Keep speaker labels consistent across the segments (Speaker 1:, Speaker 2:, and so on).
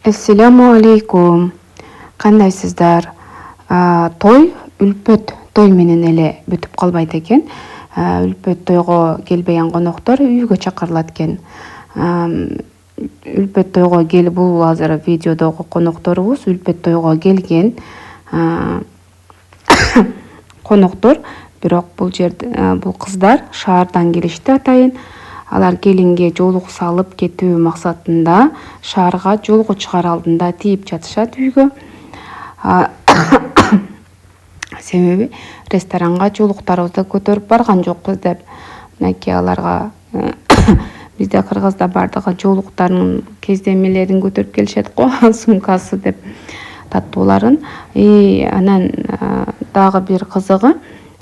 Speaker 1: Ассаламу алейкум. Кандайсыздар? Той үлпөт той менен эле бүтүп калбайт экен. Үлпөт тойго келбеген коноктор үйгө чакырылат экен. Үлпөт тойго бул азыр видеодогу конокторубуз үлпөт тойго келген коноктор, бирок бул кыздар шаардан келишти атайын. Алар келинге жолук салып кетүү максатында шаарга жолго чыгаар алдында тийип жатышат үйгө. Себеби ресторанга жолуктарыбызды көтөрүп барган жокпуз деп. Мынакей аларга бизде Кыргызда бардыгы жолуктарын кездемелерин көтөрүп келишет го, сумкасы деп таттууларын. Анан дагы бир кызыгы,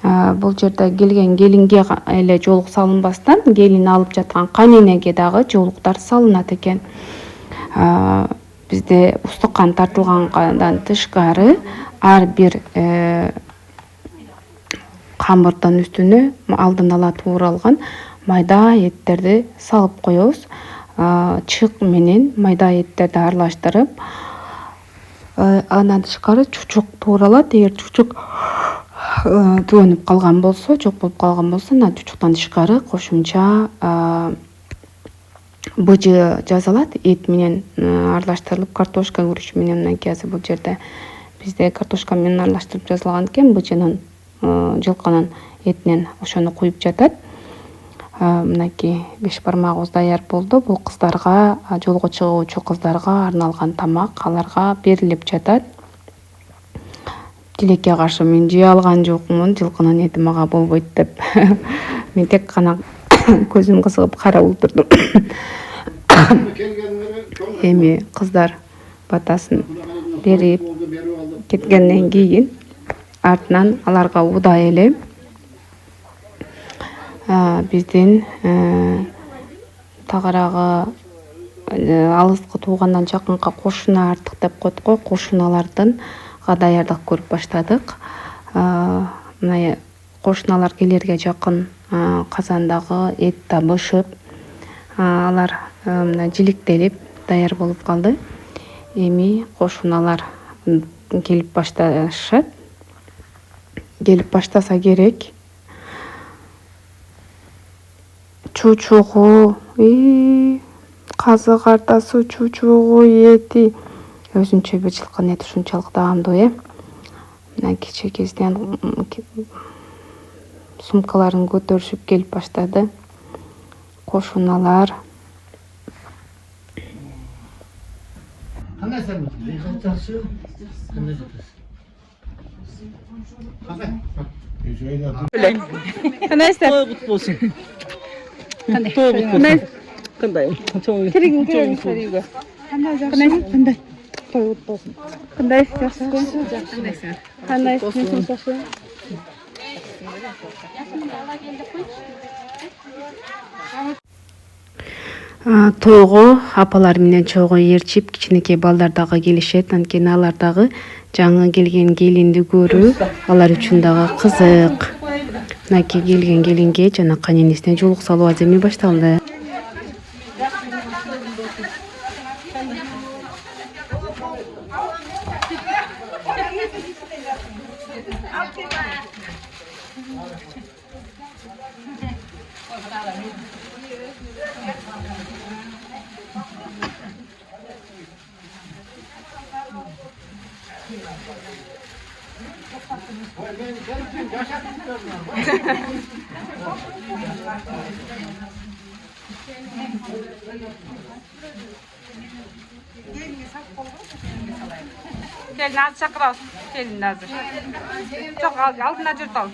Speaker 1: бул жерде келген келинге эле жолук салынбастан, келин алып жаткан кайненеге дагы жолуктар салынат экен. Бизде устукан тартылгандан тышкары ар бир камырдын үстүнө алдын ала тууралган майда эттерди салып коебуз. Чык менен майда эттерди аралаштырып, андан тышкары чучук тууралат. Эгер чучук түгөнүп калган болсо, жок болуп калган болсо, анан чучуктан тышкары кошумча быжы жасалат. Эт менен аралаштырылып, картошка күрүч менен. Мынакей азыр бул жерде бизде картошка менен аралаштырып жасалган экен. Быжынын, жылкынын этинен ошону куюп жатат. Мынакей 5 бармагыбыз даяр болду. Бул кыздарга, жолго чыгуучу кыздарга арналган тамак аларга берилип жатат. Тилекке каршы мен жей алган жокмун, жылкынын эти мага болбойт деп. Мен тек гана көзүм кызыгып карап отурдум. Эми кыздар батасын берип кеткенден кийин артынан аларга удай эле биздин тагыраагы алыскы туугандан жакынкы кошуна артык деп коет го, кошуналардын даярдык көрүп баштадык. Мына кошуналар келерге жакын казандагы эт да бышып, алар мына жиликтелип даяр болуп калды. Эми кошуналар келип башташат. Келип баштаса керек. Чучугу, казы картасы, чучугу эти өзүнчө бир жылкынын эти ушунчалык даамдуу. Мына кичи кезден сумкаларын көтөрүшүп келип баштады кошуналар. Тойго апалар менен чогуу ээрчип, кичинекей балдар дагы келишет. Анткени алар дагы жаңы келген келинди көрүү алар үчүн дагы кызык. Мынакей келген келинге жана кайненесине жолук салуу аземи башталды.
Speaker 2: Gelin azı çakıralım. Gelin azı. Çok altına cırtalım.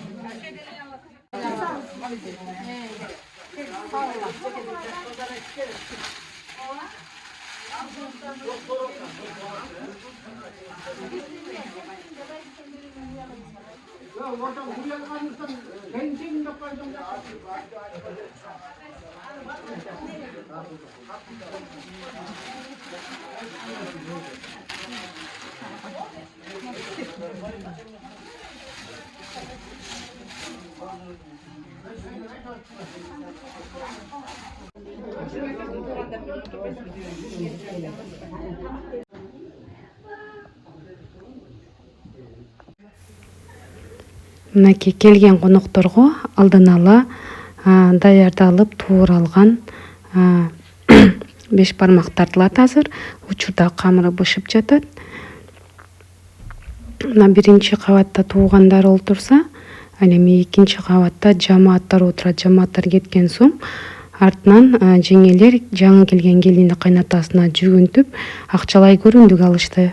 Speaker 1: мынакей келген конокторго алдын ала даярдалып тууралган беш бармак тартылат. Азыр учурда камыры бышып жатат. Мына биринчи кабатта туугандар олтурса, ал эми экинчи кабатта жамааттар отурат. Жамааттар кеткен соң артынан жеңелер жаңы келген келинди кайнатасына жүгүнтүп акчалай көрүндүк алышты.